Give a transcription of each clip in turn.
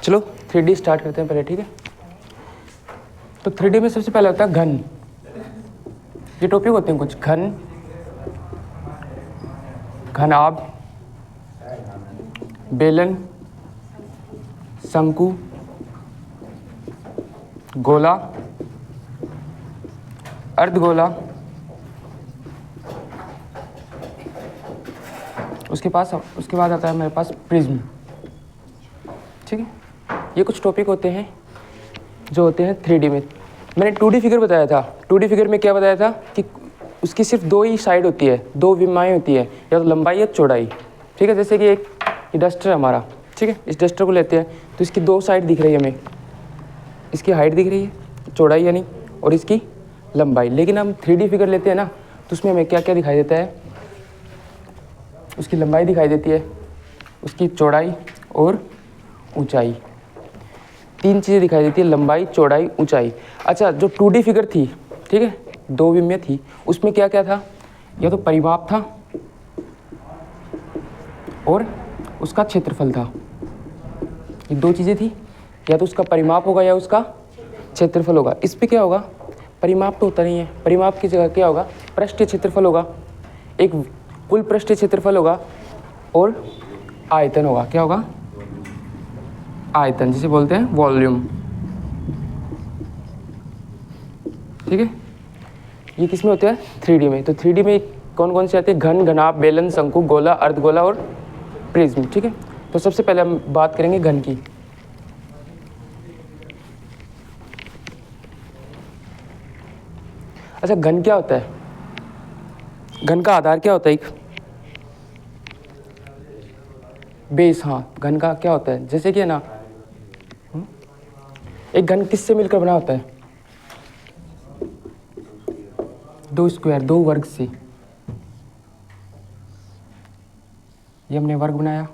चलो 3D start करते हैं पहले, ठीक है। तो 3D में सबसे पहले होता है घन। ये टॉपिक होते हैं कुछ घन, घनाभ, बेलन, शंकु, गोला, अर्धगोला, उसके बाद आता है मेरे पास प्रिज्म, ठीक है। ये कुछ टॉपिक होते हैं जो होते हैं 3D में। मैंने 2D फिगर बताया था। 2D फिगर में क्या बताया था कि उसकी सिर्फ दो ही साइड होती है, दो विमाएँ होती है, या तो लंबाई या चौड़ाई, ठीक है। जैसे कि एक ये डस्टर है हमारा, ठीक है। इस डस्टर को लेते हैं तो इसकी दो साइड दिख रही है हमें, इसकी हाइट दिख रही है, चौड़ाई यानी, और इसकी लंबाई। लेकिन हम 3D फिगर लेते हैं ना, तो उसमें हमें क्या क्या दिखाई देता है, उसकी लंबाई दिखाई देती है, उसकी चौड़ाई और ऊंचाई। तीन चीज़ें दिखाई देती है, लंबाई, चौड़ाई, ऊंचाई। अच्छा, जो 2D फिगर थी, ठीक है, दो विमीय थी, उसमें क्या क्या था, या तो परिमाप था और उसका क्षेत्रफल था। ये दो चीज़ें थी, या तो उसका परिमाप होगा या उसका क्षेत्रफल होगा। इस पे क्या होगा, परिमाप तो होता नहीं है, परिमाप की जगह क्या होगा, पृष्ठीय क्षेत्रफल होगा। एक कुल पृष्ठीय क्षेत्रफल होगा और आयतन होगा। क्या होगा, आयतन, जिसे बोलते हैं वॉल्यूम, ठीक है। ये किस में होते हैं, 3D में। तो 3D में कौन कौन से आते हैं, घन, घनाभ, बेलन, शंकु, गोला, अर्धगोला और प्रिज्म, ठीक है। तो सबसे पहले हम बात करेंगे घन की। अच्छा, घन क्या होता है, घन का आधार क्या होता है, एक बेस। हाँ, घन का क्या होता है, जैसे कि है ना, एक घन किससे मिलकर बना होता है, दो स्क्वायर, दो वर्ग से। ये हमने वर्ग बनाया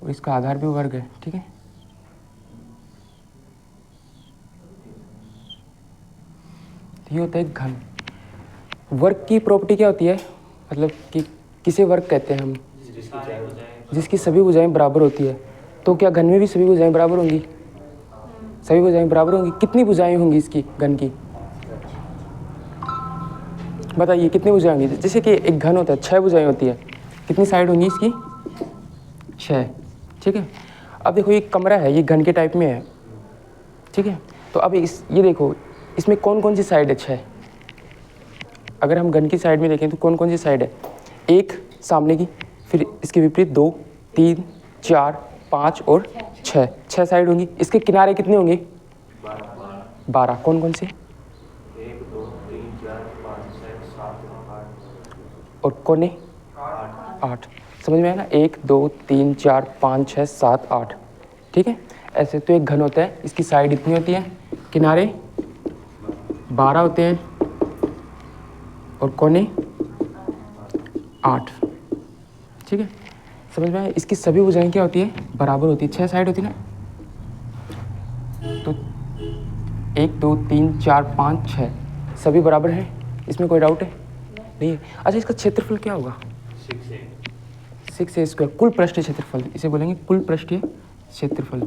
और इसका आधार भी वर्ग है, ठीक है। ये होता है घन। वर्ग की प्रॉपर्टी क्या होती है, मतलब कि किसे वर्ग कहते हैं हम, जिसकी सभी भुजाएं बराबर होती है। तो क्या घन में भी सभी भुजाएं बराबर होंगी, सभी भुजाएं बराबर होंगी। कितनी भुजाएं होंगी इसकी, घन की, बताइए कितनी भुजाएं होंगी। जैसे कि एक घन होता है, 6 भुजाएं होती है, कितनी साइड होंगी इसकी, 6, ठीक है। अब देखो ये कमरा है, ये घन के टाइप में है, ठीक है। तो अब ये देखो, इसमें कौन कौन सी साइड है, 6। अगर हम घन की साइड में देखें तो कौन कौन सी साइड है, एक सामने की, फिर इसके विपरीत 2, 3, 4, 5 और 6 साइड होंगी। इसके किनारे कितने होंगे, 12। कौन कौन से, 1, 2, 3, 4, 5, 6, 7, 8 और कोने, 8। समझ में आया ना, 1, 2, 3, 4, 5, 6, 7, 8, ठीक है। ऐसे तो एक घन होता है, इसकी साइड इतनी होती है, किनारे 12 होते हैं और कोने 8, ठीक है। समझ में आया। इसकी सभी भुजाएं क्या होती है, बराबर होती है, 6 साइड होती है ना। तो 1, 2, 3, 4, 5, 6 सभी बराबर हैं, इसमें कोई डाउट है नहीं है। अच्छा, इसका क्षेत्रफल क्या होगा, 6a स्क्वायर, कुल पृष्ठीय क्षेत्रफल, इसे बोलेंगे कुल पृष्ठीय क्षेत्रफल।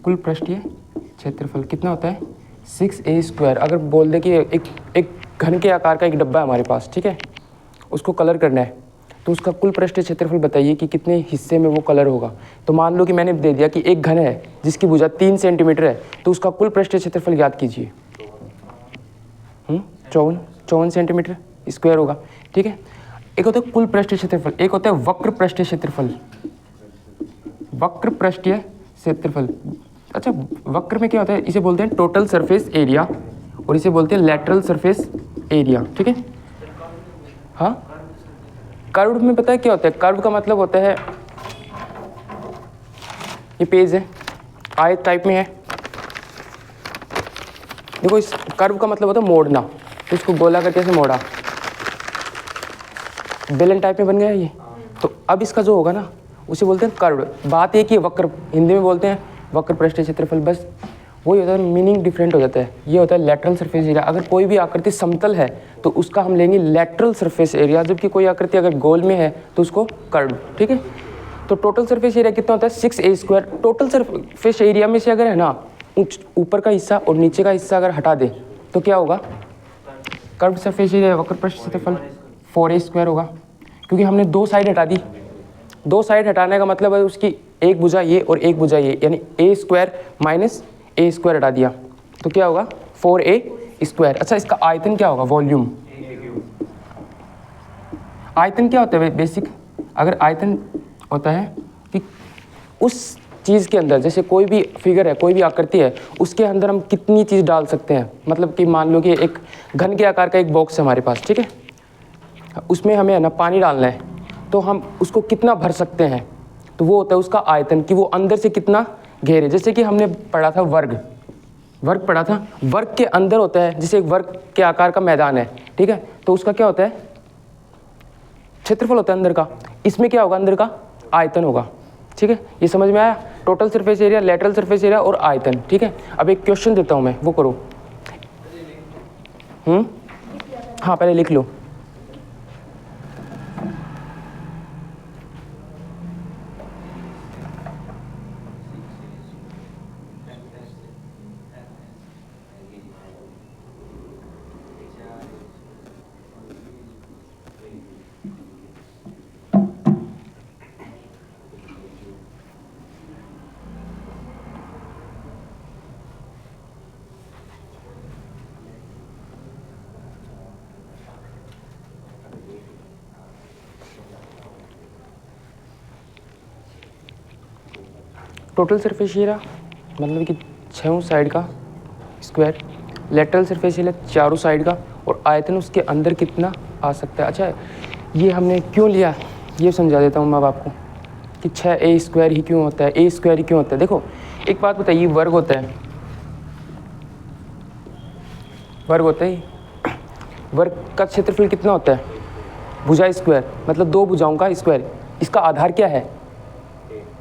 कुल पृष्ठीय क्षेत्रफल कितना होता है, 6a स्क्वायर। अगर बोल दे कि एक घन के आकार का एक डब्बा है हमारे पास, ठीक है, उसको कलर करना है, तो उसका कुल पृष्ठीय क्षेत्रफल बताइए कि कितने हिस्से में वो कलर होगा। तो मान लो कि मैंने दे दिया कि एक घन है जिसकी भुजा 3 सेंटीमीटर है, तो उसका कुल पृष्ठीय क्षेत्रफल याद कीजिए, 54 सेंटीमीटर स्क्वायर होगा, ठीक है। एक होता है कुल पृष्ठीय क्षेत्रफल, एक होता है वक्र पृष्ठीय क्षेत्रफल, वक्र पृष्ठीय क्षेत्रफल। अच्छा, वक्र में क्या होता है, इसे बोलते हैं टोटल सरफेस एरिया और इसे बोलते हैं लेटरल सरफेस एरिया, ठीक है। हाँ, कर्व में पता है क्या होता है, कर्व का मतलब होता है, ये पेज है, आयत टाइप में है, देखो इस कर्व का मतलब होता है मोड़ना, तो इसको गोला करके ऐसे मोड़ा, बेलन टाइप में बन गया ये। तो अब इसका जो होगा ना, उसे बोलते हैं कर्व। बात एक ही है, वक्र, हिंदी में बोलते हैं वक्र पृष्ठीय क्षेत्रफल, बस वही होता है, मीनिंग डिफरेंट हो जाता है। ये होता है लेटरल सरफेस एरिया। अगर कोई भी आकृति समतल है तो उसका हम लेंगे लेटरल सरफेस एरिया, जबकि कोई आकृति अगर गोल में है तो उसको कर्व। ठीक है, तो टोटल सरफेस एरिया कितना होता है 6a²। टोटल सरफेस एरिया में से अगर है ना ऊपर का हिस्सा और नीचे का हिस्सा अगर हटा दे तो क्या होगा, कर्व सरफेस एरिया वक्र पृष्ठ क्षेत्रफल 4a² होगा, क्योंकि हमने दो साइड हटा दी। दो साइड हटाने का मतलब है उसकी एक भुजा ये और एक भुजा ये, यानी a² माइनस a² हटा दिया तो क्या होगा 4a²। अच्छा, इसका आयतन क्या होगा, वॉल्यूम। आयतन क्या होता है बेसिक, अगर आयतन होता है कि उस चीज़ के अंदर, जैसे कोई भी फिगर है, कोई भी आकृति है, उसके अंदर हम कितनी चीज़ डाल सकते हैं। मतलब कि मान लो कि एक घन के आकार का एक बॉक्स है हमारे पास, ठीक है, उसमें हमें है ना पानी डालना है, तो हम उसको कितना भर सकते हैं, तो वो होता है उसका आयतन, कि वो अंदर से कितना घेरे। जैसे कि हमने पढ़ा था वर्ग पढ़ा था, वर्ग के अंदर होता है, जैसे एक वर्ग के आकार का मैदान है, ठीक है, तो उसका क्या होता है, क्षेत्रफल होता है अंदर का। इसमें क्या होगा, अंदर का आयतन होगा। ठीक है, ये समझ में आया, total surface area, lateral surface area और आयतन। ठीक है, अब एक क्वेश्चन देता हूँ मैं, वो करो। हाँ, पहले लिख लो। टोटल सरफेस एरिया मतलब कि छहों साइड का स्क्वायर, लेटरल सरफेस एरिया चारों साइड का, और आयतन उसके अंदर कितना आ सकता है। अच्छा, ये हमने क्यों लिया ये समझा देता हूँ मैं आपको कि 6a² ही क्यों होता है, a² ही क्यों होता है। देखो एक बात बताइए, वर्ग होता है, वर्ग होता है, वर्ग का क्षेत्रफल कितना होता है, भुजा स्क्वायर, मतलब दो भुजाओं का स्क्वायर। इसका आधार क्या है,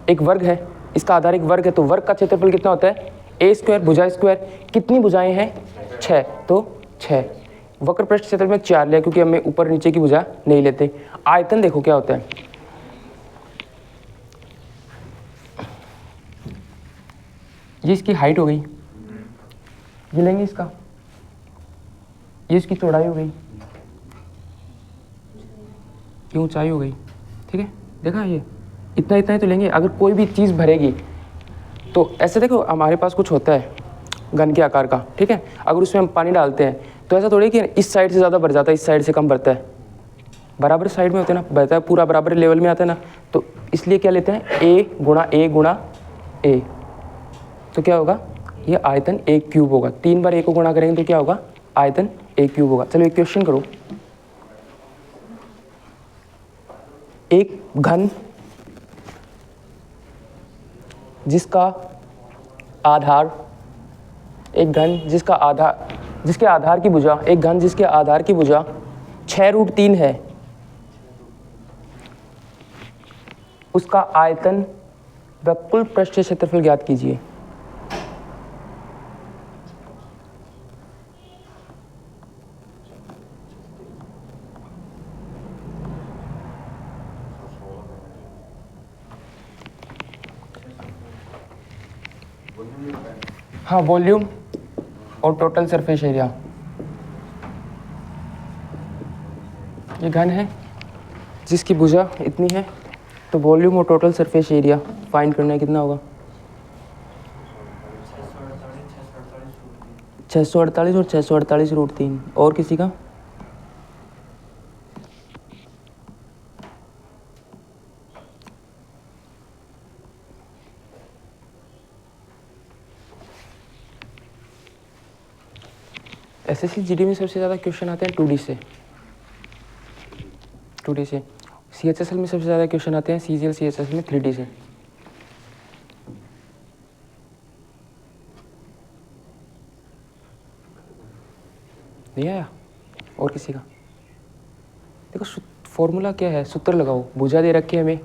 एक वर्ग है, इसका आधार एक वर्ग है, तो वर्ग का क्षेत्रफल कितना होता है a² भुजा स्क्वायर। कितनी भुजाएं हैं 6, तो 6। वक्र पृष्ठ क्षेत्रफल में 4 लिया क्योंकि हमें ऊपर नीचे की भुजा नहीं लेते। आयतन देखो क्या होता है, ये इसकी हाइट हो गई, ये लेंगे इसका, ये इसकी चौड़ाई हो गई, ये ऊंचाई हो गई। ठीक है, देखा ये इतना इतना ही तो लेंगे। अगर कोई भी चीज़ भरेगी तो ऐसे देखो, हमारे पास कुछ होता है घन के आकार का, ठीक है, अगर उसमें हम पानी डालते हैं तो ऐसा थोड़ी कि इस साइड से ज़्यादा भर जाता है, इस साइड से कम भरता है, बराबर साइड में होते हैं ना, भरता है पूरा बराबर लेवल में आता है ना, तो इसलिए क्या लेते हैं a गुणा a, तो क्या होगा, ये आयतन a³ होगा। 3 बार a को गुणा करेंगे तो क्या होगा, आयतन a³ होगा। चलो एक क्वेश्चन करो, एक घन जिसका आधार, एक घन जिसका आधार, जिसके आधार की भुजा, एक घन जिसके आधार की भुजा 6√3 है, उसका आयतन व कुल पृष्ठीय क्षेत्रफल ज्ञात कीजिए। हाँ, वॉल्यूम और टोटल सरफेस एरिया। ये घन है जिसकी भुजा इतनी है, तो वॉल्यूम और टोटल सरफेस एरिया फाइंड करना है, कितना होगा 648 और 648√3। और किसी का एसएससी जीडी में सबसे ज़्यादा क्वेश्चन आते हैं 2D से, 2D से। सीएचएसएल में सबसे ज़्यादा क्वेश्चन आते हैं सीजीएल सीएचएसएल में 3D से। नहीं आया और किसी का? देखो फॉर्मूला क्या है, सूत्र लगाओ। भुजा दे रखी है हमें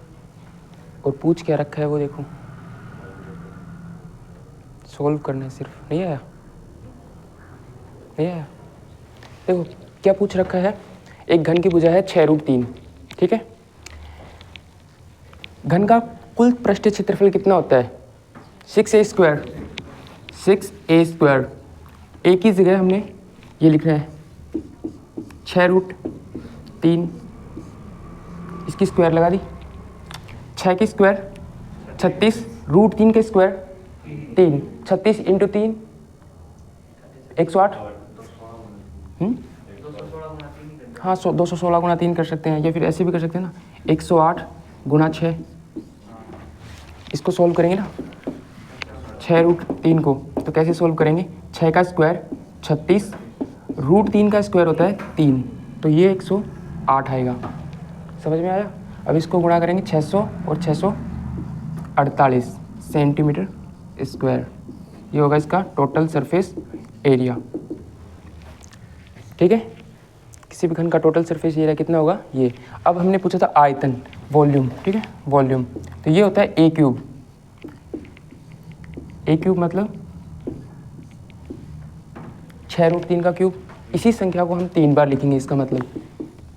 और पूछ क्या रखा है वो देखो, सोल्व करना है सिर्फ। नहीं आया? नहीं आया? देखो क्या पूछ रखा है, एक घन की भुजा है 6√3, ठीक है। घन का कुल पृष्ठीय क्षेत्रफल कितना होता है? 6a²। 6a²। ए की जगह हमने ये लिखना है 6√3, इसकी स्क्वायर लगा दी। 6 की स्क्वायर 36, √3 के स्क्वायर 3, 36 इंटू 3 108। हाँ 216 गुणा 3 कर सकते हैं, या फिर ऐसे भी कर सकते हैं ना, 108 गुणा 6। इसको सोल्व करेंगे ना 6√3 को, तो कैसे सोल्व करेंगे? 6 का स्क्वायर 36, √3 का स्क्वायर होता है 3, तो ये 108 आएगा। समझ में आया? अब इसको गुणा करेंगे 600 और 648 सेंटीमीटर स्क्वायर। ये होगा इसका टोटल सरफेस एरिया। ठीक है, किसी भी घन का टोटल सरफेस एरिया कितना होगा ये। अब हमने पूछा था आयतन, वॉल्यूम, ठीक है, वॉल्यूम, तो ये होता है a³। a³ मतलब 6√3 का क्यूब। इसी संख्या को हम 3 बार लिखेंगे, इसका मतलब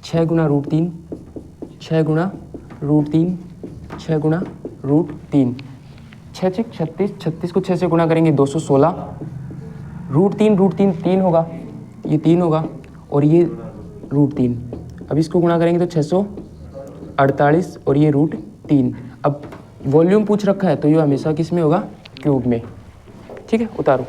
6 गुणा √3, 6 गुणा √3, 6 गुणा √3, 6 6 36, 36 को 6 से गुणा करेंगे 216, √3 3 होगा, ये 3 होगा, और ये √3। अब इसको गुणा करेंगे तो 648 और ये √3। अब वॉल्यूम पूछ रखा है तो ये हमेशा किस में होगा? क्यूब में। ठीक है, उतारो।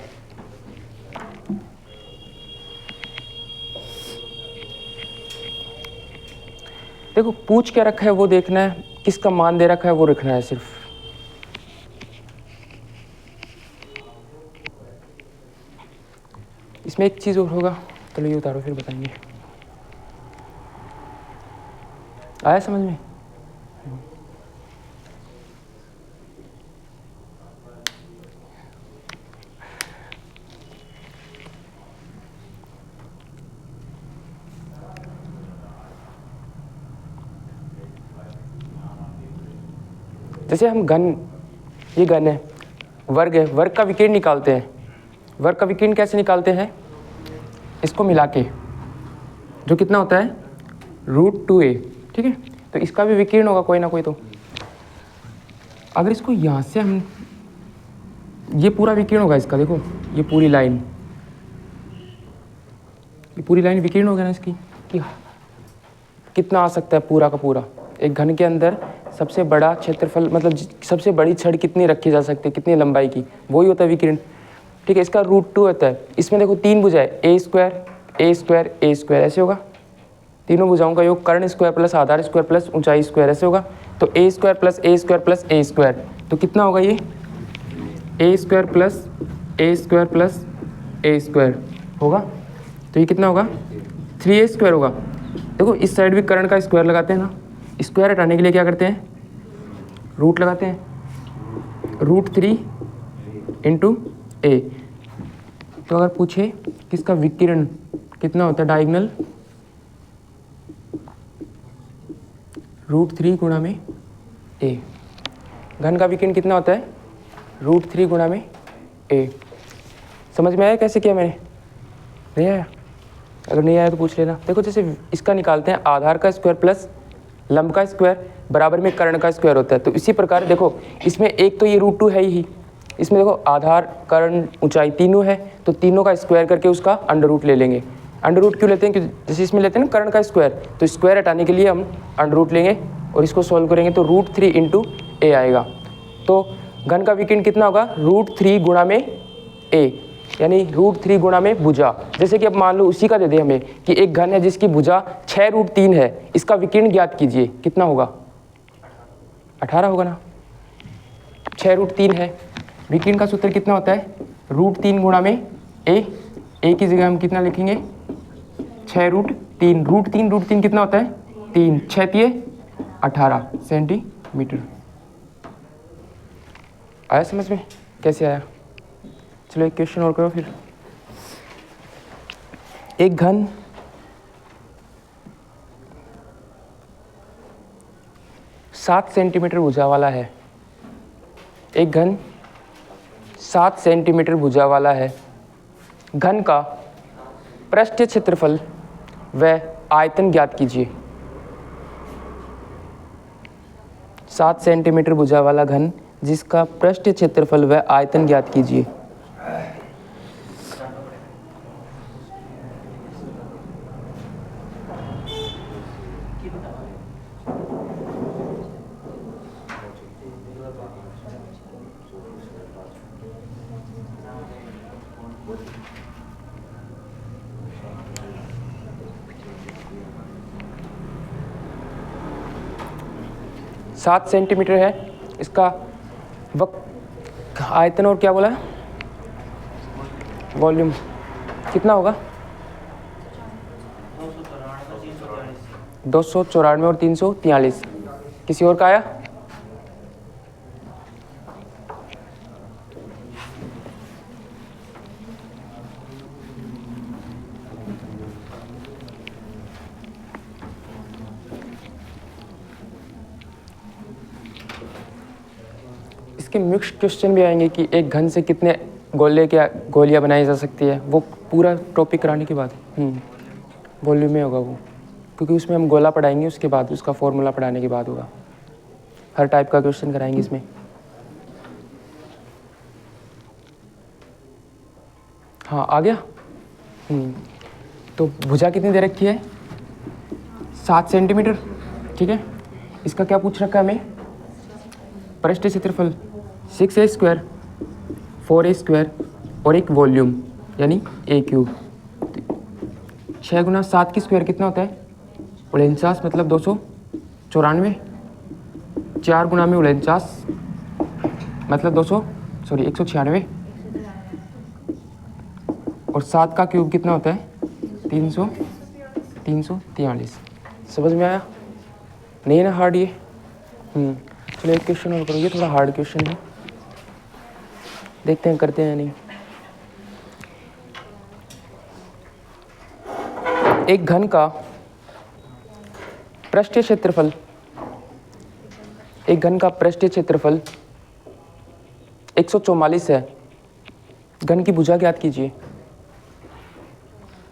देखो पूछ क्या रखा है वो देखना है, किसका मान दे रखा है वो रखना है सिर्फ। इसमें एक चीज़ और होगा, चलो ये उतारो फिर बताएंगे। आया समझ में? जैसे हम घन, ये घन है, वर्ग है, वर्ग का विकीर्ण निकालते हैं। वर्ग का विकीर्ण कैसे निकालते हैं? इसको मिला के, जो कितना होता है? √2a, ठीक है। तो इसका भी विकीर्ण होगा कोई ना कोई। तो अगर इसको यहाँ से हम, ये पूरा विकीर्ण होगा इसका, देखो ये पूरी लाइन, ये पूरी लाइन विकीर्ण होगा ना इसकी, कि कितना आ सकता है पूरा का पूरा। एक घन के अंदर सबसे बड़ा क्षेत्रफल, मतलब सबसे बड़ी छड़ कितनी रखी जा सकती है, कितनी लंबाई की, वही होता है विकीर्ण। ठीक है, इसका √2 होता है। इसमें देखो 3 भुजाएं, a², ऐसे होगा। तीनों भुजाओं का योग कर्ण स्क्वायर प्लस आधार स्क्वायर प्लस ऊंचाई स्क्वायर, ऐसे होगा। तो a² plus a² plus a², तो कितना होगा ये? a² plus a² plus a² होगा, तो ये कितना होगा? 3a² होगा। देखो इस साइड भी कर्ण का स्क्वायर लगाते हैं ना, स्क्वायर हटाने के लिए क्या करते हैं? रूट लगाते हैं, √3 इंटू a। तो अगर पूछे किसका विकिरण कितना होता है डायगोनल, √3 गुणा में a। घन का विकिरण कितना होता है? √3 गुणा में a। समझ में आया कैसे किया मैंने? नहीं आया? अगर नहीं आया तो पूछ लेना। देखो जैसे इसका निकालते हैं, आधार का स्क्वायर प्लस लंब का स्क्वायर बराबर में कर्ण का स्क्वायर होता है। तो इसी प्रकार देखो इसमें एक तो ये √2 है ही, इसमें देखो आधार कर्ण ऊंचाई तीनों है, तो तीनों का स्क्वायर करके उसका अंडर रूट ले लेंगे। अंडर रूट क्यों लेते हैं? क्योंकि जैसे इसमें लेते हैं ना कर्ण का स्क्वायर, तो स्क्वायर हटाने के लिए हम अंडर रूट लेंगे और इसको सॉल्व करेंगे तो √3 इंटू a आएगा। तो घन का विकिरण कितना होगा? √3 गुणा में a, यानी √3 गुणा में भुजा। जैसे कि अब मान लो उसी का दे दे हमें कि एक घन है जिसकी भुजा 6√3 है, इसका विकिरण ज्ञात कीजिए, कितना होगा? 18 होगा ना। 6√3 है, विकिरण का सूत्र कितना होता है? √3 गुणा में a। a की जगह हम कितना लिखेंगे? 6√3। √3 कितना होता है? 3, 6 3 18 सेंटीमीटर। आया समझ में? कैसे आया? चलो एक क्वेश्चन और करो फिर। एक घन सात सेंटीमीटर भुजा वाला है। एक घन 7 सेंटीमीटर भुजा वाला है, घन का पृष्ठीय क्षेत्रफल व आयतन ज्ञात कीजिए। 7 सेंटीमीटर भुजा वाला घन जिसका पृष्ठीय क्षेत्रफल व आयतन ज्ञात कीजिए। सात सेंटीमीटर है इसका आयतन, और क्या बोला है, वॉल्यूम कितना होगा, 294 और 343। किसी और का आया? इसके मिक्स्ड क्वेश्चन भी आएंगे कि एक घन से कितने गोलियां बनाई जा सकती है, वो पूरा टॉपिक कराने के बाद वॉल्यूम में होगा वो, क्योंकि उसमें हम गोला पढ़ाएंगे, उसके बाद उसका फॉर्मूला पढ़ाने के बाद होगा। हर टाइप का क्वेश्चन कराएंगे इसमें। हाँ आ गया। तो भुजा कितनी दे रखी है, 7 सेंटीमीटर, ठीक है। इसका क्या पूछ रखा है हमें, पृष्ठीय क्षेत्रफल 6a स्क्वायर 4a स्क्वायर और एक वॉल्यूम यानी a क्यूब। 6 गुना 7 की स्क्वायर कितना होता है, 49, मतलब 294। 4 गुना में 49 मतलब 196। और 7 का क्यूब कितना होता है, 343। समझ में आया? नहीं है ना हार्ड ये? चलो एक क्वेश्चन और करो, ये थोड़ा हार्ड क्वेश्चन है, देखते हैं करते हैं नहीं। एक घन का पृष्ठीय क्षेत्रफल, एक घन का पृष्ठीय क्षेत्रफल 144 है, घन की भुजा ज्ञात कीजिए।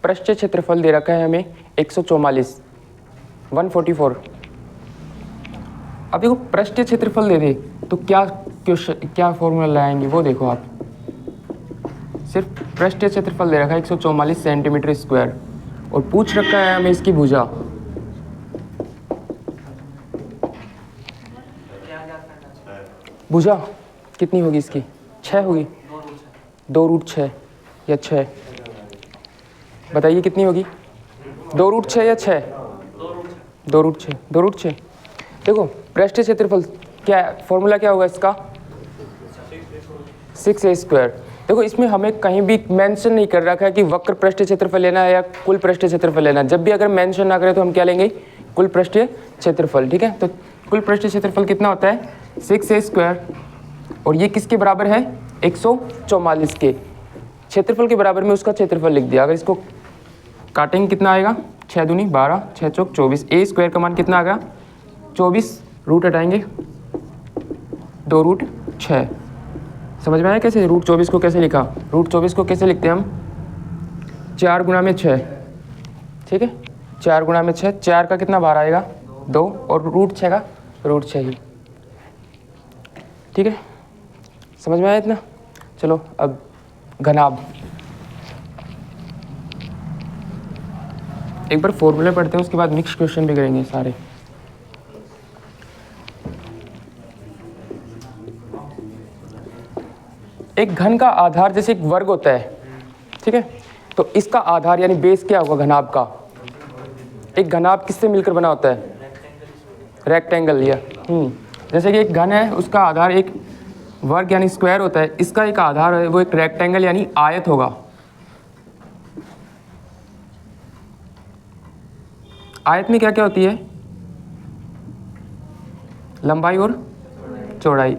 पृष्ठीय क्षेत्रफल दे रखा है हमें 144, 144। अब देखो पृष्ठीय क्षेत्रफल दे दे तो क्या फॉर्मूला लाएंगे वो देखो आप। सिर्फ पृष्ठीय क्षेत्रफल दे रखा है 144 सेंटीमीटर स्क्वायर और पूछ रखा है हमें इसकी भुजा। भुजा कितनी होगी इसकी, 6 होगी, 2√6 या 6, बताइए कितनी होगी, 2√6 या 6? 2√6। देखो पृष्ठीय क्षेत्रफल क्या फॉर्मूला क्या होगा इसका, 6a स्क्वायर। देखो इसमें हमें कहीं भी मेंशन नहीं कर रखा है कि वक्र पृष्ठीय क्षेत्रफल लेना है या कुल पृष्ठीय क्षेत्रफल लेना है। जब भी अगर मेंशन ना करें तो हम क्या लेंगे, कुल पृष्ठीय क्षेत्रफल, ठीक है। तो कुल पृष्ठीय क्षेत्रफल कितना होता है, 6a स्क्वायर, और ये किसके बराबर है, 144 के क्षेत्रफल के बराबर में उसका क्षेत्रफल लिख दिया। अगर इसको काटेंगे कितना आएगा, 6 दूनी 12, 6 चौक 24। a स्क्वायर का मान कितना आ गया, 24, रूट हटाएंगे 2√6। समझ में आया कैसे, √24 को कैसे लिखा, √24 को कैसे लिखते हैं हम, 4 गुना में 6, ठीक है। 4 गुना में 6, 4 का कितना बार आएगा, 2, और √6 का √6 ही, ठीक है। समझ में आया इतना। चलो अब घनाभ, एक बार फॉर्मूले पढ़ते हैं, उसके बाद मिक्स क्वेश्चन भी करेंगे सारे। एक घन का आधार जैसे एक वर्ग होता है, ठीक है, तो इसका आधार यानी बेस क्या होगा घनाभ का। एक घनाभ किससे मिलकर बना होता है, रेक्टेंगल या जैसे कि एक घन है उसका आधार एक वर्ग यानी स्क्वायर होता है, इसका एक आधार है वो एक रेक्टेंगल यानी आयत होगा। आयत में क्या क्या होती है, लंबाई और चौड़ाई।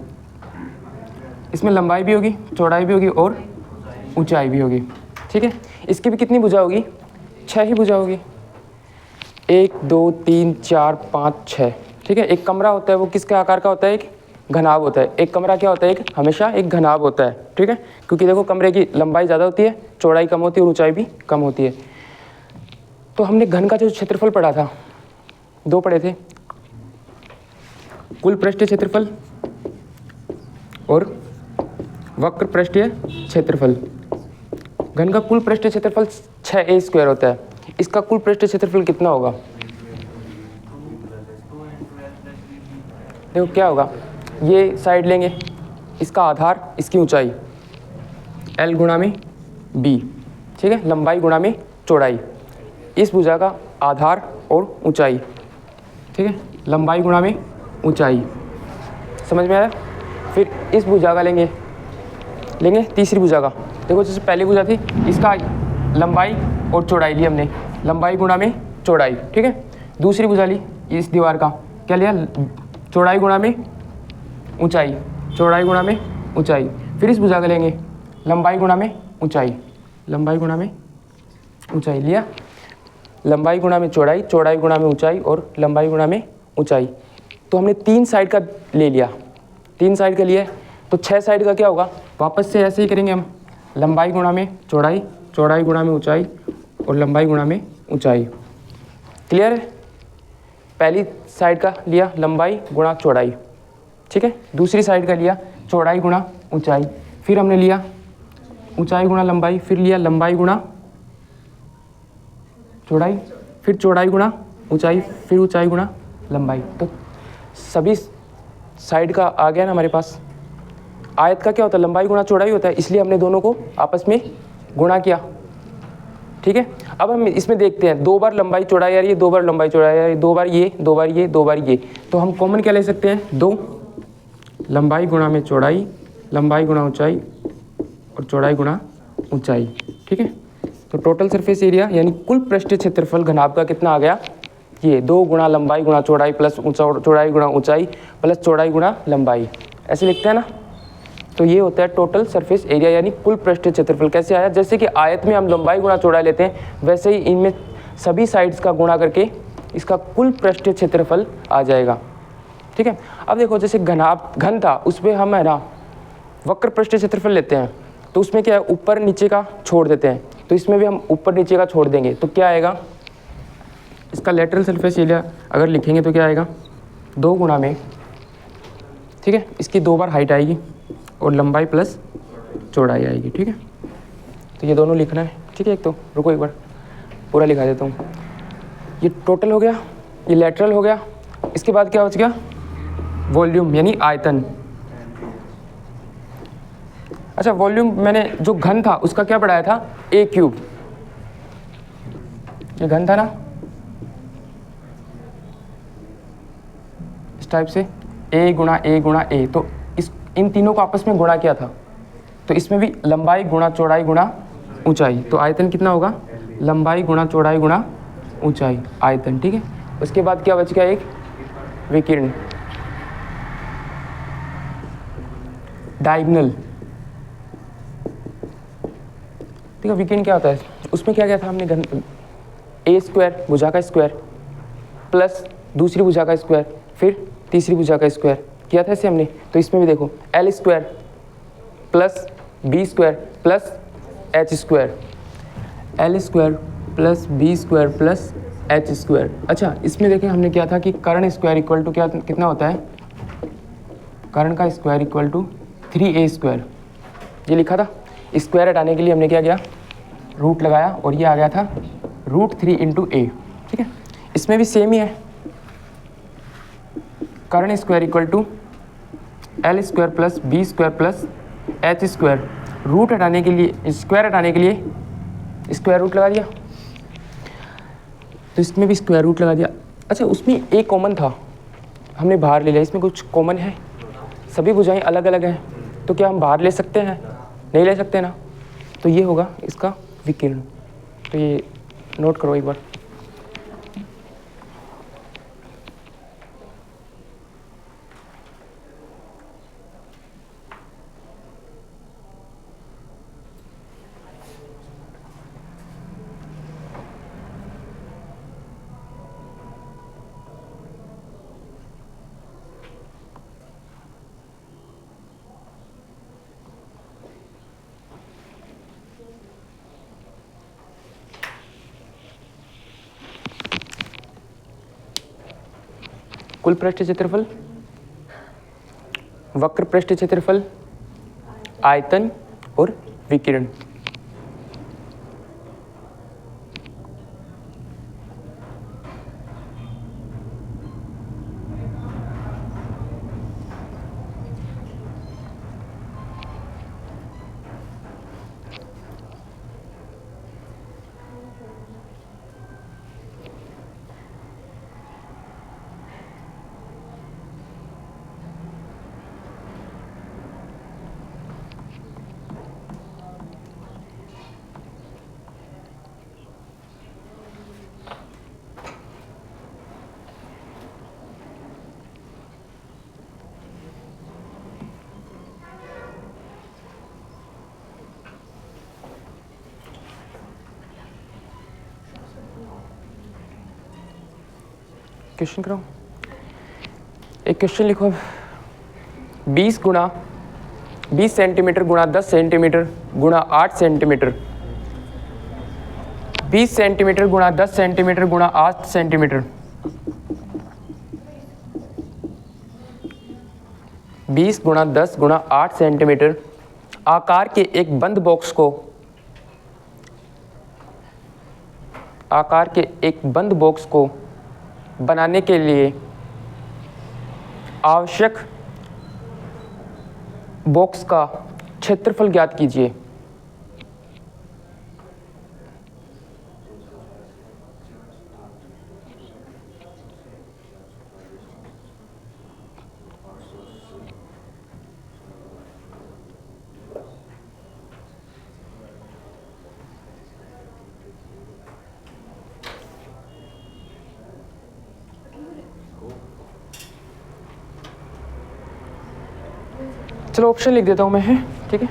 इसमें लंबाई भी होगी, चौड़ाई भी होगी और ऊंचाई भी होगी, ठीक है। इसकी भी कितनी भुजा होगी, 6 ही भुजा होगी, 1 2 3 4 5 6, ठीक है। एक कमरा होता है वो किसके आकार का होता है, एक घनाभ होता है। एक कमरा क्या होता है, एक हमेशा एक घनाभ होता है, ठीक है, क्योंकि देखो कमरे की लंबाई ज़्यादा होती है, चौड़ाई कम होती है और ऊंचाई भी कम होती है। तो हमने घन का जो क्षेत्रफल पढ़ा था, दो पढ़े थे, कुल पृष्ठीय क्षेत्रफल और वक्र पृष्ठीय क्षेत्रफल। घन का कुल पृष्ठीय क्षेत्रफल 6a² होता है। इसका कुल पृष्ठीय क्षेत्रफल कितना होगा? देखो क्या होगा, ये साइड लेंगे, इसका आधार, इसकी ऊंचाई, L गुणा में B, ठीक है, लंबाई गुणा में चौड़ाई, इस भुजा का आधार और ऊंचाई, ठीक है, लंबाई गुणा में ऊंचाई, समझ में आया? फिर इस भुजा का लेंगे तीसरी भुजा का। देखो जैसे पहली भुजा थी, इसका लंबाई और चौड़ाई ली हमने, लंबाई गुणा में चौड़ाई, ठीक है। दूसरी भुजा ली इस दीवार का, क्या लिया? चौड़ाई गुणा में ऊंचाई, चौड़ाई गुणा में ऊंचाई। फिर इस भुजा का लेंगे लंबाई गुणा में ऊंचाई, लंबाई गुणा में ऊंचाई लिया, लंबाई गुणा में चौड़ाई, चौड़ाई गुणा में ऊंचाई और लंबाई गुणा में ऊंचाई। तो हमने 3 साइड का ले लिया, 3 साइड का लिया, तो 6 साइड का क्या होगा? वापस से ऐसे ही करेंगे हम, लंबाई गुणा में चौड़ाई, चौड़ाई गुणा में ऊंचाई और लंबाई गुणा में ऊंचाई। क्लियर है? पहली साइड का लिया लंबाई गुणा चौड़ाई, ठीक है, दूसरी साइड का लिया चौड़ाई गुणा ऊंचाई, फिर हमने लिया ऊंचाई गुणा लंबाई, फिर लिया लंबाई गुणा चौड़ाई, फिर चौड़ाई गुणा ऊंचाई, फिर ऊंचाई गुणा लंबाई। तो सभी साइड का आ गया ना हमारे पास। आयत का क्या होता है? लंबाई गुणा चौड़ाई होता है, इसलिए हमने दोनों को आपस में गुणा किया, ठीक है। अब हम इसमें देखते हैं, 2 बार लंबाई चौड़ाई आ रही है, 2 बार लंबाई चौड़ाई आ रही है, 2 बार ये, 2 बार ये, 2 बार ये, तो हम कॉमन क्या ले सकते हैं? 2 लंबाई गुणा में चौड़ाई, लंबाई गुणा ऊंचाई और चौड़ाई गुणा ऊंचाई, ठीक है। तो टोटल सरफेस एरिया यानी कुल पृष्ठीय क्षेत्रफल घनाभ का कितना आ गया? ये 2 गुणा लंबाई गुणा चौड़ाई प्लस चौड़ाई गुणा ऊंचाई प्लस चौड़ाई गुणा लंबाई, ऐसे लिखते हैं ना। तो ये होता है टोटल सरफेस एरिया यानी कुल पृष्ठीय क्षेत्रफल। कैसे आया? जैसे कि आयत में हम लंबाई गुणा चौड़ाई लेते हैं, वैसे ही इनमें सभी साइड्स का गुणा करके इसका कुल पृष्ठीय क्षेत्रफल आ जाएगा, ठीक है। अब देखो जैसे घन था, उसमें हम है ना वक्र पृष्ठीय क्षेत्रफल लेते हैं, तो उसमें क्या है? ऊपर नीचे का छोड़ देते हैं, तो इसमें भी हम ऊपर नीचे का छोड़ देंगे, तो क्या आएगा? इसका लेटरल सरफेस एरिया अगर लिखेंगे तो क्या आएगा? 2 गुणा में, ठीक है, इसकी 2 बार हाइट आएगी और लंबाई प्लस चौड़ाई आएगी, ठीक है। तो ये दोनों लिखना है, ठीक है। एक तो रुको एक बार पूरा लिखा देता हूँ। ये टोटल हो गया, ये लेटरल हो गया, इसके बाद क्या बच गया? वॉल्यूम यानी आयतन। अच्छा, वॉल्यूम मैंने जो घन था उसका क्या पढ़ाया था? a³। ये घन था ना, इस टाइप से a गुणा a, तो इन तीनों को आपस में गुणा किया था, तो इसमें भी लंबाई गुणा चौड़ाई गुणा ऊंचाई, तो आयतन कितना होगा? लंबाई गुणा चौड़ाई गुणा ऊंचाई आयतन, ठीक है। उसके बाद क्या बच गया? एक विकिरण, डायगोनल, ठीक है। विकिरण क्या होता है? उसमें क्या था हमने? घन a² भुजा का स्क्वायर प्लस दूसरी भुजा का स्क्वायर फिर तीसरी भुजा का स्क्वायर किया था इसे हमने। तो इसमें भी देखो L² plus B² plus H², L² plus B² plus H²। अच्छा, इसमें देखें हमने क्या था कि कर्ण स्क्वायर इक्वल टू क्या कितना होता है? कर्ण का स्क्वायर इक्वल टू 3a², ये लिखा था। स्क्वायर हटाने के लिए हमने क्या किया? रूट लगाया और ये आ गया था √3 × a, ठीक है। इसमें भी सेम ही है, कर्ण square equal to L² plus B² plus H²। Root हटाने के लिए, स्क्वायर हटाने के लिए स्क्वायर रूट लगा दिया, तो इसमें भी स्क्वायर रूट लगा दिया। अच्छा, उसमें एक कॉमन था, हमने बाहर ले लिया। इसमें कुछ कॉमन है? सभी भुजाएं अलग अलग हैं, तो क्या हम बाहर ले सकते हैं? नहीं ले सकते ना। तो ये होगा इसका विकिरण। तो ये नोट करो एक बार। कुल पृष्ठ क्षेत्रफल, वक्र पृष्ठ क्षेत्रफल, आयतन और विकिरण। क्वेश्चन करो, एक क्वेश्चन लिखो। 20 सेंटीमीटर गुणा 10 सेंटीमीटर गुणा 8 सेंटीमीटर, 20 सेंटीमीटर गुणा 10 सेंटीमीटर गुणा 8 सेंटीमीटर, 20 गुणा 10 गुणा 8 सेंटीमीटर आकार के एक बंद बॉक्स को, आकार के एक बंद बॉक्स को बनाने के लिए आवश्यक बॉक्स का क्षेत्रफल ज्ञात कीजिए। चलो ऑप्शन लिख देता हूं मैं, है ठीक है।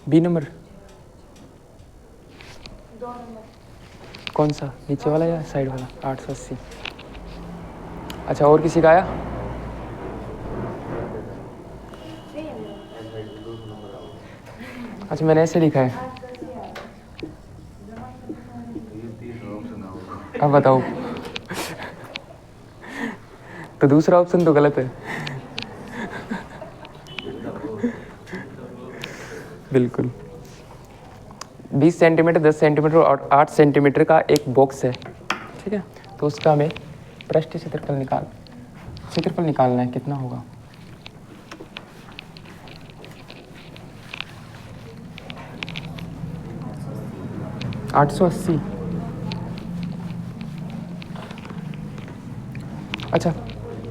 बी नंबर, कौन सा, नीचे वाला या साइड वाला? 880। अच्छा, और किसी का आया? अच्छा, मैंने ऐसे लिखा है। अब बताओ। तो दूसरा ऑप्शन तो गलत है। बिल्कुल। 20 सेंटीमीटर, 10 सेंटीमीटर और 8 सेंटीमीटर का एक बॉक्स है, ठीक है। तो उसका हमें पृष्ठ क्षेत्रफल निकालना है, कितना होगा? $880। अच्छा,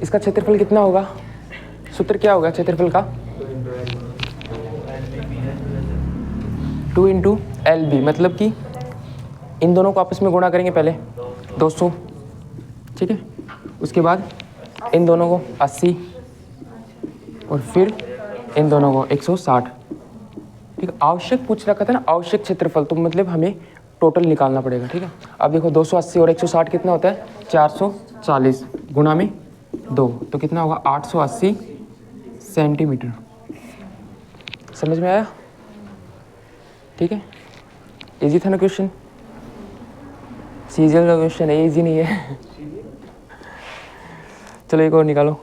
इसका क्षेत्रफल कितना होगा? सूत्र क्या होगा क्षेत्रफल का? 2 इंटू LB, मतलब कि इन दोनों को आपस में गुणा करेंगे पहले 200, ठीक है। उसके बाद इन दोनों को 80 और फिर इन दोनों को 160, ठीक है। आवश्यक पूछ रखा था ना, आवश्यक क्षेत्रफल, तो मतलब हमें टोटल निकालना पड़ेगा, ठीक है। अब देखो 280 और 160 कितना होता है? 440 गुणा में 2, तो कितना होगा? 880 सेंटीमीटर। समझ में आया? ठीक है, इजी था ना क्वेश्चन? सीजल का क्वेश्चन है, इजी नहीं है। चलो एक और निकालो।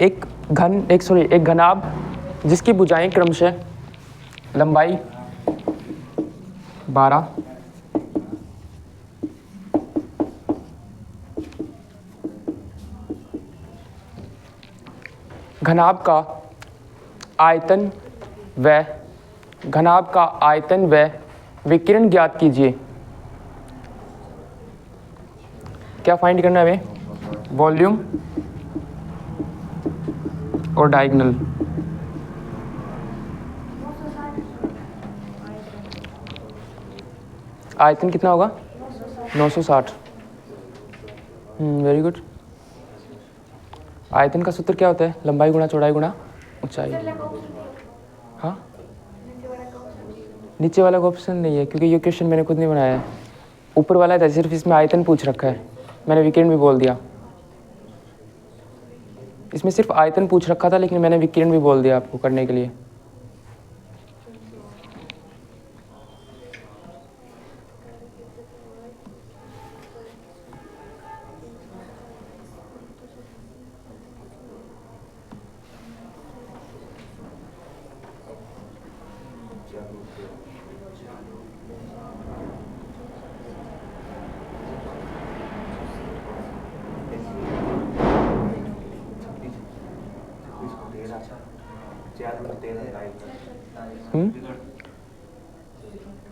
एक घनाभ जिसकी भुजाएं क्रमशः लंबाई 12, घनाभ का आयतन व विकिरण ज्ञात कीजिए। क्या फाइंड करना है हमें? वॉल्यूम और डायगोनल। आयतन कितना होगा? 960। Very good. आयतन का सूत्र क्या होता है? लंबाई गुणा चौड़ाई गुणा ऊंचाई। हाँ, नीचे वाला का ऑप्शन नहीं है क्योंकि ये क्वेश्चन मैंने खुद नहीं बनाया है। ऊपर वाला था, सिर्फ इसमें आयतन पूछ रखा है। मैंने विकिरण भी बोल दिया, इसमें सिर्फ आयतन पूछ रखा था, लेकिन मैंने विकिरण भी बोल दिया आपको करने के लिए।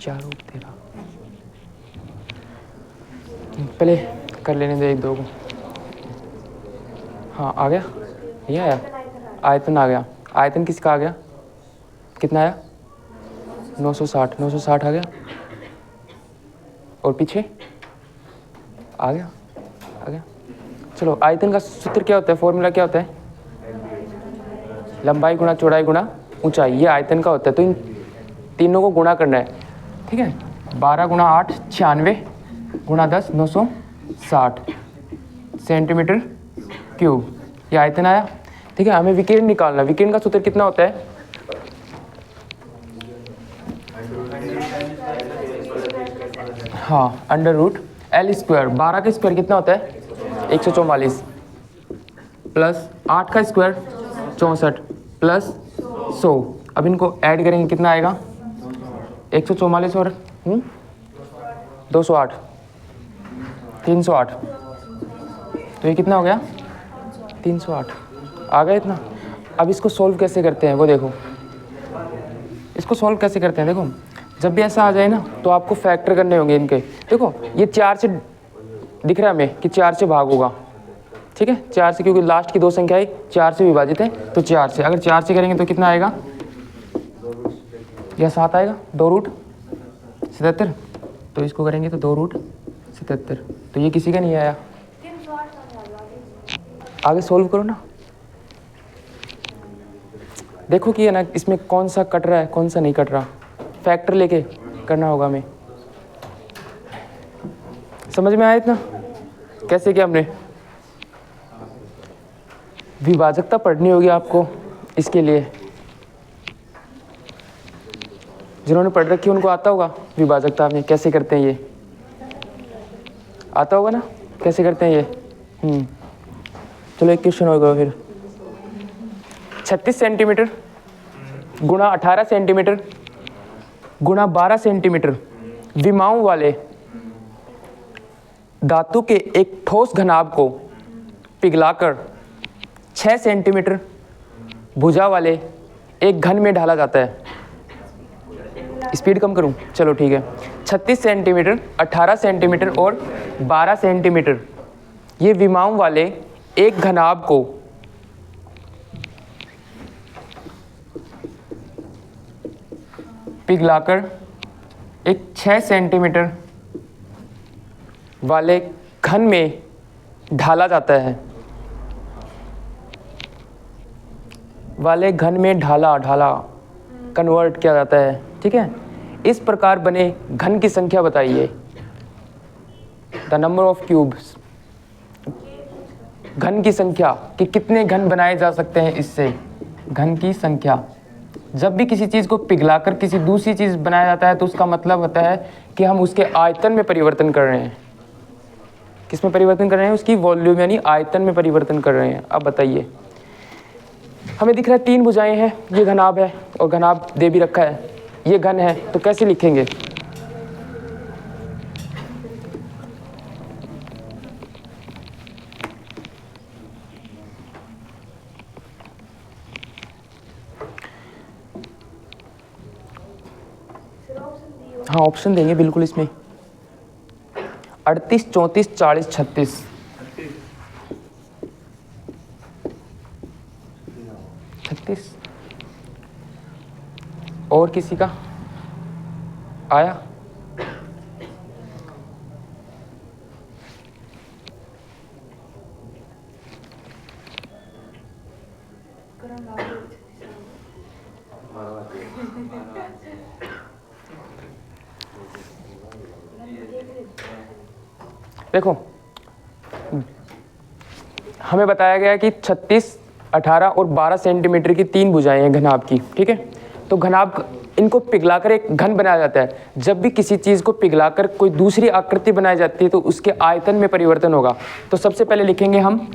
चार रूट 13 पहले कर लेने दे एक दो को। हाँ आ गया, नहीं आया? आयतन आ गया। आयतन किसका आ गया? कितना आया? 960। 960 आ गया। और पीछे आ गया, आ गया। चलो, आयतन का सूत्र क्या होता है, फॉर्मूला क्या होता है? लंबाई गुणा चौड़ाई गुणा ऊंचाई, ये आयतन का होता है। तो इन तीनों को गुणा करना है, ठीक है। 12 गुणा 8 96 गुणा 10 960 सेंटीमीटर क्यूब, ये आयतन आया, ठीक है। हमें विकिरण निकालना। विकिरण का सूत्र कितना होता है? हाँ, अंडर रूट L स्क्वायर। 12 का स्क्वायर कितना होता है? 144 प्लस 8 का स्क्वायर 64 प्लस 100। अब इनको ऐड करेंगे, कितना आएगा? 144 और 208 308। तो ये कितना हो गया? 308 आ गया इतना। अब इसको सोल्व कैसे करते हैं वो देखो। इसको सोल्व कैसे करते हैं देखो, जब भी ऐसा आ जाए ना तो आपको फैक्टर करने होंगे इनके। देखो ये 4 से दिख रहा है हमें कि 4 से भाग होगा, ठीक है। 4 से, क्योंकि लास्ट की दो संख्याएं 4 से विभाजित है, तो 4 से। अगर 4 से करेंगे तो कितना आएगा? यह 7 आएगा। 2 रूट 77। तो इसको करेंगे तो 2 रूट 77। तो ये किसी का नहीं आया। आगे सोल्व करो ना, देखो कि है ना इसमें कौन सा कट रहा है कौन सा नहीं कट रहा। फैक्टर लेके करना होगा हमें। समझ में आया इतना? कैसे किया हमने? विभाजकता पढ़नी होगी आपको इसके लिए। जिन्होंने पढ़ रखी है उनको आता होगा विभाजकता में कैसे करते हैं, ये आता होगा ना कैसे करते हैं ये। चलो एक क्वेश्चन होगा फिर। 36 सेंटीमीटर गुणा 18 सेंटीमीटर गुणा 12 सेंटीमीटर विमाओं वाले धातु के एक ठोस घनाभ को पिघलाकर 6 सेंटीमीटर भुजा वाले एक घन में ढाला जाता है। स्पीड कम करूं? चलो ठीक है। 36 सेंटीमीटर 18 सेंटीमीटर और 12 सेंटीमीटर ये विमाओं वाले एक घनाभ को पिघलाकर एक 6 सेंटीमीटर वाले घन में ढाला जाता है। वाले घन में ढाला कन्वर्ट किया जाता है, ठीक है। इस प्रकार बने घन की संख्या बताइए। द नंबर ऑफ क्यूब्स, घन की संख्या कि कितने घन बनाए जा सकते हैं इससे। घन की संख्या। जब भी किसी चीज़ को पिघलाकर किसी दूसरी चीज़ बनाया जाता है तो उसका मतलब होता है कि हम उसके आयतन में परिवर्तन कर रहे हैं। किस में परिवर्तन कर रहे हैं? उसकी वॉल्यूम यानी आयतन में परिवर्तन कर रहे हैं। अब बताइए, हमें दिख रहा है 3 भुजाएं हैं, ये घनाभ है और घनाभ दे भी रखा है, ये घन है, तो कैसे लिखेंगे? हाँ ऑप्शन देंगे बिल्कुल इसमें। 38 34 40 36। और किसी का आया? देखो हमें बताया गया कि 36, 18 और 12 सेंटीमीटर की 3 भुजाएं हैं घनाभ की, ठीक है। तो घनाभ इनको पिघलाकर एक घन बनाया जाता है। जब भी किसी चीज़ को पिघलाकर कोई दूसरी आकृति बनाई जाती है तो उसके आयतन में परिवर्तन होगा। तो सबसे पहले लिखेंगे हम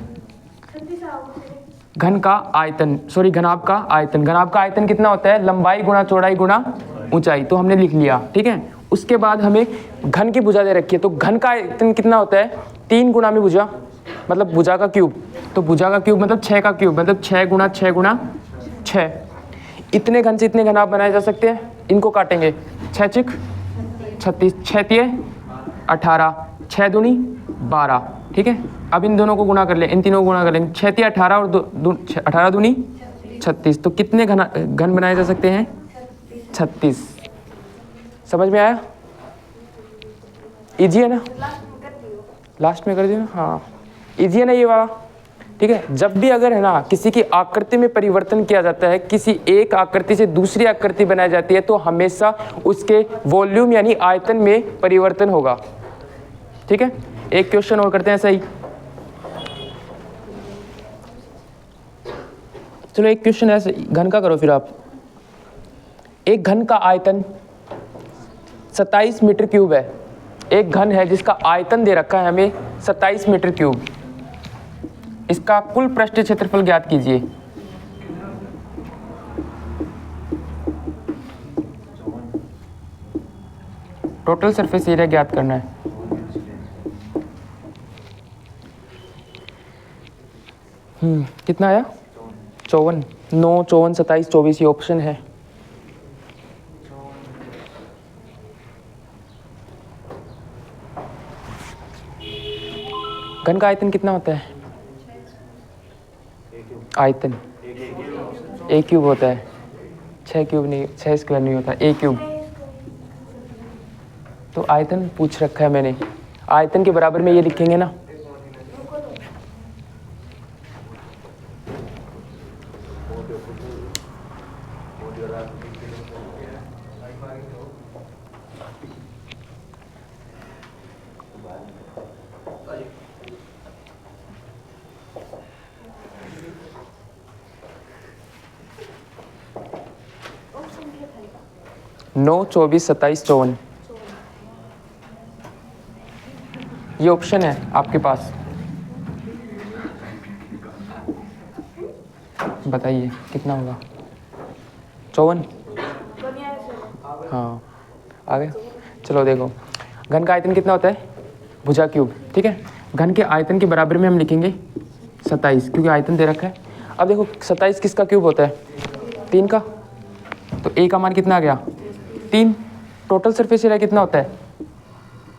घन का आयतन, सॉरी घनाभ का आयतन। घनाभ का आयतन कितना होता है? लंबाई गुणा चौड़ाई गुणा ऊंचाई। तो हमने लिख लिया, ठीक है। उसके बाद हमें घन की भुजा दे रखी है, तो घन का आयतन कितना होता है? 3 गुणा में भुजा, मतलब भुजा का क्यूब। तो भुजा का क्यूब मतलब 6 का क्यूब, मतलब 6 गुणा 6 गुणा 6। इतने घन से इतने घनाभ बनाए जा सकते हैं। इनको काटेंगे, 6 चिक 36, 6 तिये 18, 6 दूनी 12, ठीक है। अब इन दोनों को गुणा कर ले, इन तीनों को गुणा कर लेंगे, 6 तिये 18 और 18 दूनी 36। तो कितने घन बनाए जा सकते हैं? 36। समझ में आया? इजी है ना? लास्ट में कर दियो ना, हाँ इजी है ना ये वाला, ठीक है। जब भी अगर है ना किसी की आकृति में परिवर्तन किया जाता है, किसी एक आकृति से दूसरी आकृति बनाई जाती है, तो हमेशा उसके वॉल्यूम यानी आयतन में परिवर्तन होगा, ठीक है। एक क्वेश्चन और करते हैं सही। चलो एक क्वेश्चन ऐसे घन का करो फिर आप। एक घन का आयतन 27 मीटर क्यूब है। एक घन है जिसका आयतन दे रखा है हमें 27 मीटर क्यूब। इसका कुल पृष्ठ क्षेत्रफल ज्ञात कीजिए। टोटल सरफेस एरिया ज्ञात करना है। कितना आया? 54, 9, 54, 27, 24 ये ऑप्शन है। घन का आयतन कितना होता है? आयतन ए क्यूब होता है, 6 क्यूब नहीं, 6 स्क्वायर नहीं होता, ए क्यूब। तो आयतन पूछ रखा है मैंने, आयतन के बराबर में ये लिखेंगे ना। नौ 24 27 54 ये ऑप्शन है आपके पास। बताइए कितना होगा? 54। हाँ आ गया। चलो देखो, घन का आयतन कितना होता है? भुजा क्यूब, ठीक है। घन के आयतन के बराबर में हम लिखेंगे 27, क्योंकि आयतन दे रखा है। अब देखो 27 किसका क्यूब होता है? 3 का। तो ए का मान कितना आ गया? 3। टोटल सरफेस एरिया कितना होता है?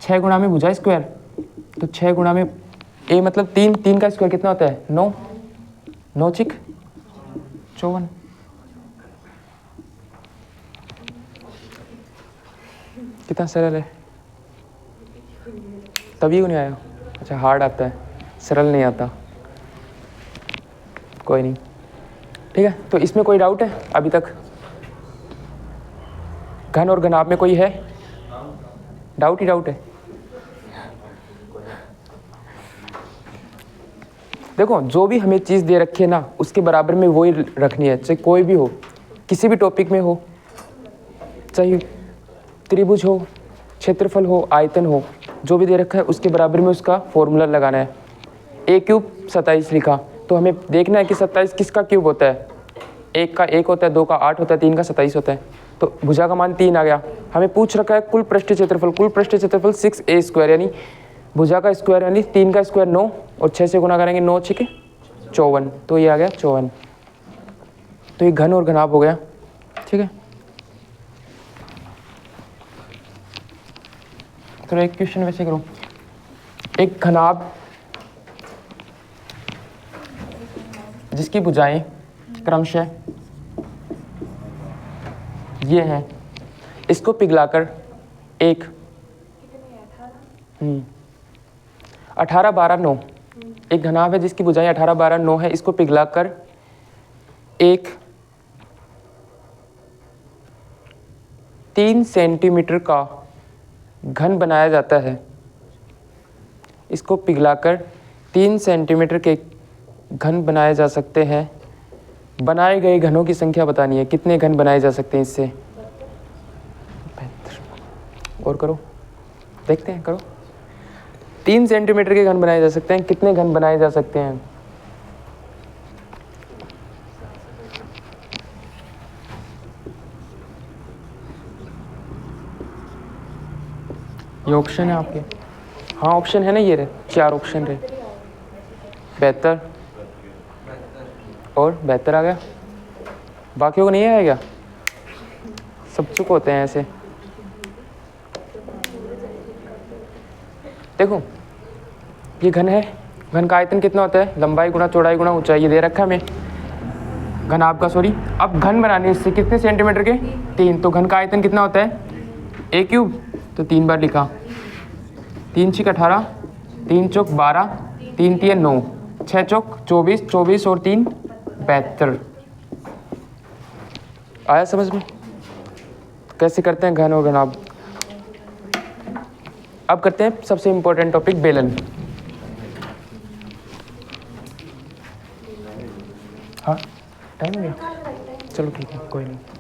6 गुणा में भुजा स्क्वायर, तो 6 गुणा में ए मतलब 3, 3 का स्क्वायर कितना होता है? 9, 9 चिक 54। कितना सरल है, तभी क्यों नहीं आया? अच्छा हार्ड आता है, सरल नहीं आता। कोई नहीं, ठीक है। तो इसमें कोई डाउट है अभी तक? घन और घनाभ में कोई है डाउट? ही डाउट है। देखो जो भी हमें चीज़ दे रखी है ना, उसके बराबर में वही रखनी है, चाहे कोई भी हो, किसी भी टॉपिक में हो, चाहे त्रिभुज हो, क्षेत्रफल हो, आयतन हो, जो भी दे रखा है उसके बराबर में उसका फॉर्मूला लगाना है। ए क्यूब 27 लिखा, तो हमें देखना है कि 27 किसका क्यूब होता है? 1 का 1 होता है, 2 का 8 होता है, 3 का 27 होता है। तो भुजा का मान 3 आ गया। हमें पूछ रखा है कुल पृष्ठ क्षेत्रफल, कुल पृष्ठ क्षेत्रफल 6a स्क्वायर, यानी भुजा का स्क्वायर यानी 3 का स्क्वायर 9 और 6 से गुना करेंगे 9 6 54, तो ये आ गया 54। तो ये घन और घनाभ हो गया, ठीक है। तो एक क्वेश्चन वैसे करो। एक घनाभ जिसकी भुजाएं क्रमशः ये हैं, इसको पिघलाकर एक 18 12 9, एक घनाभ है जिसकी भुजाएं 18 12 9 है, इसको पिघलाकर एक 3 सेंटीमीटर का घन बनाया जाता है। इसको पिघलाकर 3 सेंटीमीटर के घन बनाए जा सकते हैं। बनाए गए घनों की संख्या बतानी है, कितने घन बनाए जा सकते हैं इससे। 72 और करो, देखते हैं, करो। 3 सेंटीमीटर के घन बनाए जा सकते हैं, कितने घन बनाए जा सकते हैं? ये ऑप्शन है आपके, हाँ ऑप्शन है ना, ये रहे 4 ऑप्शन रहे। 72 और 72 आ गया, बाकियों को नहीं आएगा, सब चुप होते हैं ऐसे। देखो ये घन है, घन का आयतन कितना होता है? लंबाई गुणा चौड़ाई गुणा ऊंचाई, ये दे रखा है हमें। घन आपका, सॉरी, अब घन बनाने इससे कितने सेंटीमीटर के? 3। तो घन का आयतन कितना होता है? a क्यूब, तो 3 बार लिखा। 3 छीक 18, 3 चौक 12, 3 तिया 9, 6 चौक 24, 24 और 3 72। आया समझ में कैसे करते हैं घन और घनाभ? अब करते हैं सबसे इम्पोर्टेंट टॉपिक, बेलन। हाँ टाइम हो गया, चलो ठीक है, कोई नहीं।